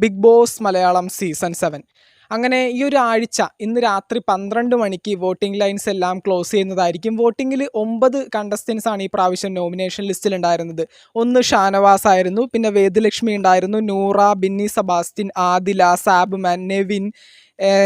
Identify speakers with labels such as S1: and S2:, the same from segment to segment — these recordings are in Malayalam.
S1: ബിഗ് ബോസ് മലയാളം സീസൺ 7 അങ്ങനെ ഈ ഒരു ആഴ്ച ഇന്ന് രാത്രി 12 മണിക്ക് വോട്ടിംഗ് ലൈൻസ് എല്ലാം ക്ലോസ് ചെയ്യുന്നതായിരിക്കും. വോട്ടിങ്ങിൽ 9 കണ്ടസ്റ്റൻസ് ആണ് ഈ പ്രാവശ്യം നോമിനേഷൻ ലിസ്റ്റിൽ ഉണ്ടായിരുന്നത്. ഒന്ന് ഷാനവാസ് ആയിരുന്നു, പിന്നെ വേദലക്ഷ്മി ഉണ്ടായിരുന്നു, നൂറ, ബിന്നി സെബാസ്റ്റ്യൻ, ആദില, സാബ്മാൻ, നെവിൻ,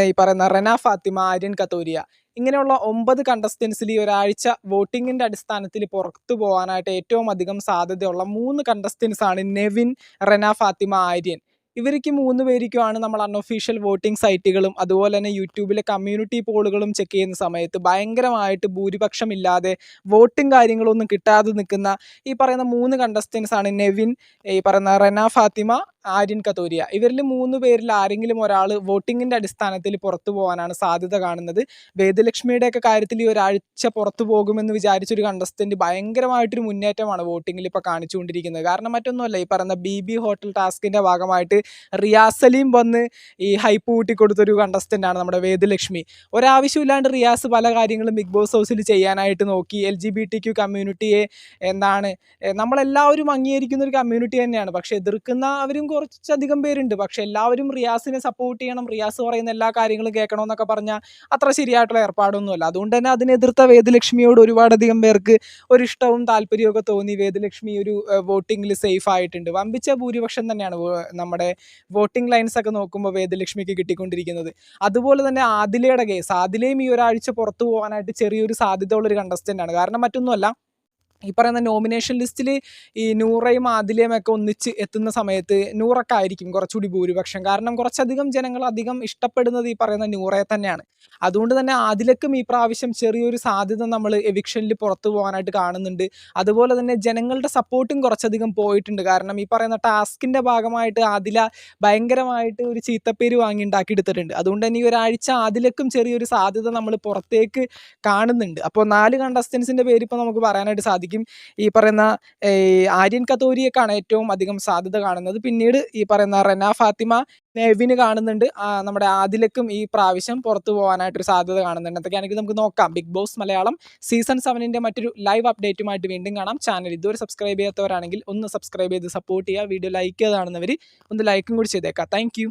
S1: ഈ പറയുന്ന റെന ഫാത്തിമ, ആര്യൻ കത്തോരിയ, ഇങ്ങനെയുള്ള 9 കണ്ടസ്റ്റൻസിൽ ഈ ഒരാഴ്ച വോട്ടിങ്ങിൻ്റെ അടിസ്ഥാനത്തിൽ പുറത്തു പോകാനായിട്ട് ഏറ്റവും അധികം സാധ്യതയുള്ള 3 കണ്ടസ്റ്റൻസ് ആണ് നെവിൻ, റെന ഫാത്തിമ, ആര്യൻ. ഇവർക്ക് 3 പേർക്കുമാണ് നമ്മൾ അൺഒഫീഷ്യൽ വോട്ടിംഗ് സൈറ്റുകളും അതുപോലെ തന്നെ യൂട്യൂബിലെ കമ്മ്യൂണിറ്റി പോളുകളും ചെക്ക് ചെയ്യുന്ന സമയത്ത് ഭയങ്കരമായിട്ട് ഭൂരിപക്ഷമില്ലാതെ വോട്ടും കാര്യങ്ങളൊന്നും കിട്ടാതെ നിൽക്കുന്ന ഈ പറയുന്ന 3 കണ്ടസ്റ്റൻസ് ആണ് നെവിൻ, ഈ പറയുന്ന റെന ഫാത്തിമ, ആര്യൻ കത്തോരിയ. ഇവരിൽ 3 പേരിൽ ആരെങ്കിലും ഒരാൾ വോട്ടിങ്ങിൻ്റെ അടിസ്ഥാനത്തിൽ പുറത്തു പോകാനാണ് സാധ്യത കാണുന്നത്. വേദലക്ഷ്മിയുടെയൊക്കെ കാര്യത്തിൽ ഈ ഒരാഴ്ച പുറത്തു പോകുമെന്ന് വിചാരിച്ചൊരു കണ്ടസ്റ്റൻറ്റ് ഭയങ്കരമായിട്ടൊരു മുന്നേറ്റമാണ് വോട്ടിങ്ങിൽ ഇപ്പോൾ കാണിച്ചുകൊണ്ടിരിക്കുന്നത്. കാരണം മറ്റൊന്നുമല്ല, ഈ പറയുന്ന BB ഹോട്ടൽ ടാസ്കിൻ്റെ ഭാഗമായിട്ട് റിയാസ് സലീം വന്ന് ഈ ഹൈപ്പ് കൂട്ടിക്കൊടുത്തൊരു കണ്ടസ്റ്റൻ്റാണ് നമ്മുടെ വേദലക്ഷ്മി. ഒരാവശ്യമില്ലാണ്ട് റിയാസ് പല കാര്യങ്ങളും ബിഗ് ബോസ് ഹൗസിൽ ചെയ്യാനായിട്ട് നോക്കി. LGBTQ കമ്മ്യൂണിറ്റിയെ നമ്മളെല്ലാവരും അംഗീകരിക്കുന്ന ഒരു കമ്മ്യൂണിറ്റി തന്നെയാണ്, പക്ഷേ എതിർക്കുന്നവരും കുറച്ചധികം പേരുണ്ട്. പക്ഷേ എല്ലാവരും റിയാസിനെ സപ്പോർട്ട് ചെയ്യണം, റിയാസ് പറയുന്ന എല്ലാ കാര്യങ്ങളും കേൾക്കണമെന്നൊക്കെ പറഞ്ഞാൽ അത്ര ശരിയായിട്ടുള്ള ഏർപ്പാടൊന്നുമല്ല. അതുകൊണ്ട് തന്നെ അതിനെതിർത്ത വേദലക്ഷ്മിയോട് ഒരുപാടധികം പേർക്ക് ഒരിഷ്ടവും താല്പര്യമൊക്കെ തോന്നി. വേദലക്ഷ്മി ഒരു വോട്ടിങ്ങിൽ സേഫ് ആയിട്ടുണ്ട്. വമ്പിച്ച ഭൂരിപക്ഷം തന്നെയാണ് നമ്മുടെ വോട്ടിംഗ് ലൈൻസ് ഒക്കെ നോക്കുമ്പോൾ വേദലക്ഷ്മിക്ക് കിട്ടിക്കൊണ്ടിരിക്കുന്നത്. അതുപോലെ തന്നെ ആദിലയുടെ കേസ്, ആദിലയും ഈ ഒരാഴ്ച പുറത്തു പോകാനായിട്ട് ചെറിയൊരു സാധ്യത ഉള്ളൊരു കണ്ടസ്റ്റൻ്റ് ആണ്. കാരണം മറ്റൊന്നുമല്ല, ഈ പറയുന്ന നോമിനേഷൻ ലിസ്റ്റിൽ ഈ നൂറയും ആദിലയും ഒക്കെ ഒന്നിച്ച് എത്തുന്ന സമയത്ത് നൂറക്കായിരിക്കും കുറച്ചുകൂടി ഭൂരിപക്ഷം. കാരണം കുറച്ചധികം ജനങ്ങൾ അധികം ഇഷ്ടപ്പെടുന്നത് ഈ പറയുന്ന നൂറയെ തന്നെയാണ്. അതുകൊണ്ട് തന്നെ ആദിലക്കും ഈ പ്രാവശ്യം ചെറിയൊരു സാധ്യത നമ്മൾ എവിക്ഷനിൽ പുറത്തു പോകാനായിട്ട് കാണുന്നുണ്ട്. അതുപോലെ തന്നെ ജനങ്ങളുടെ സപ്പോർട്ടും കുറച്ചധികം പോയിട്ടുണ്ട്. കാരണം ഈ പറയുന്ന ടാസ്കിൻ്റെ ഭാഗമായിട്ട് ആദില ഭയങ്കരമായിട്ട് ഒരു ചീത്തപ്പേര് വാങ്ങി ഉണ്ടാക്കിയെടുത്തിട്ടുണ്ട്. അതുകൊണ്ട് തന്നെ ഈ ഒരാഴ്ച ആദിലക്കും ചെറിയൊരു സാധ്യത നമ്മൾ പുറത്തേക്ക് കാണുന്നുണ്ട്. അപ്പോൾ 4 കണ്ടസ്റ്റൻസിൻ്റെ പേര് ഇപ്പോൾ നമുക്ക് പറയാനായിട്ട് സാധിക്കും. ഈ പറയുന്ന ആര്യൻ കത്തോരിയക്കാണ് ഏറ്റവും അധികം സാധ്യത കാണുന്നത്. പിന്നീട് ഈ പറയുന്ന റെന ഫാത്തിമ, നെവിന് കാണുന്നുണ്ട്. നമ്മുടെ ആദിലക്കും ഈ പ്രാവശ്യം പുറത്തു പോകാനായിട്ടൊരു സാധ്യത കാണുന്നുണ്ട്. എന്തൊക്കെയാണെങ്കിൽ നമുക്ക് നോക്കാം. ബിഗ് ബോസ് മലയാളം സീസൺ 7 മറ്റൊരു ലൈവ് അപ്ഡേറ്റുമായിട്ട് വീണ്ടും കാണാം. ചാനൽ ഇതുവരെ സബ്സ്ക്രൈബ് ചെയ്യാത്തവരാണെങ്കിൽ ഒന്ന് സബ്സ്ക്രൈബ് ചെയ്ത് സപ്പോർട്ട് ചെയ്യുക. വീഡിയോ ലൈക്ക് ചെയ്ത് കാണുന്നവർ ഒന്ന് ലൈക്കും കൂടി ചെയ്തേക്കാം. താങ്ക്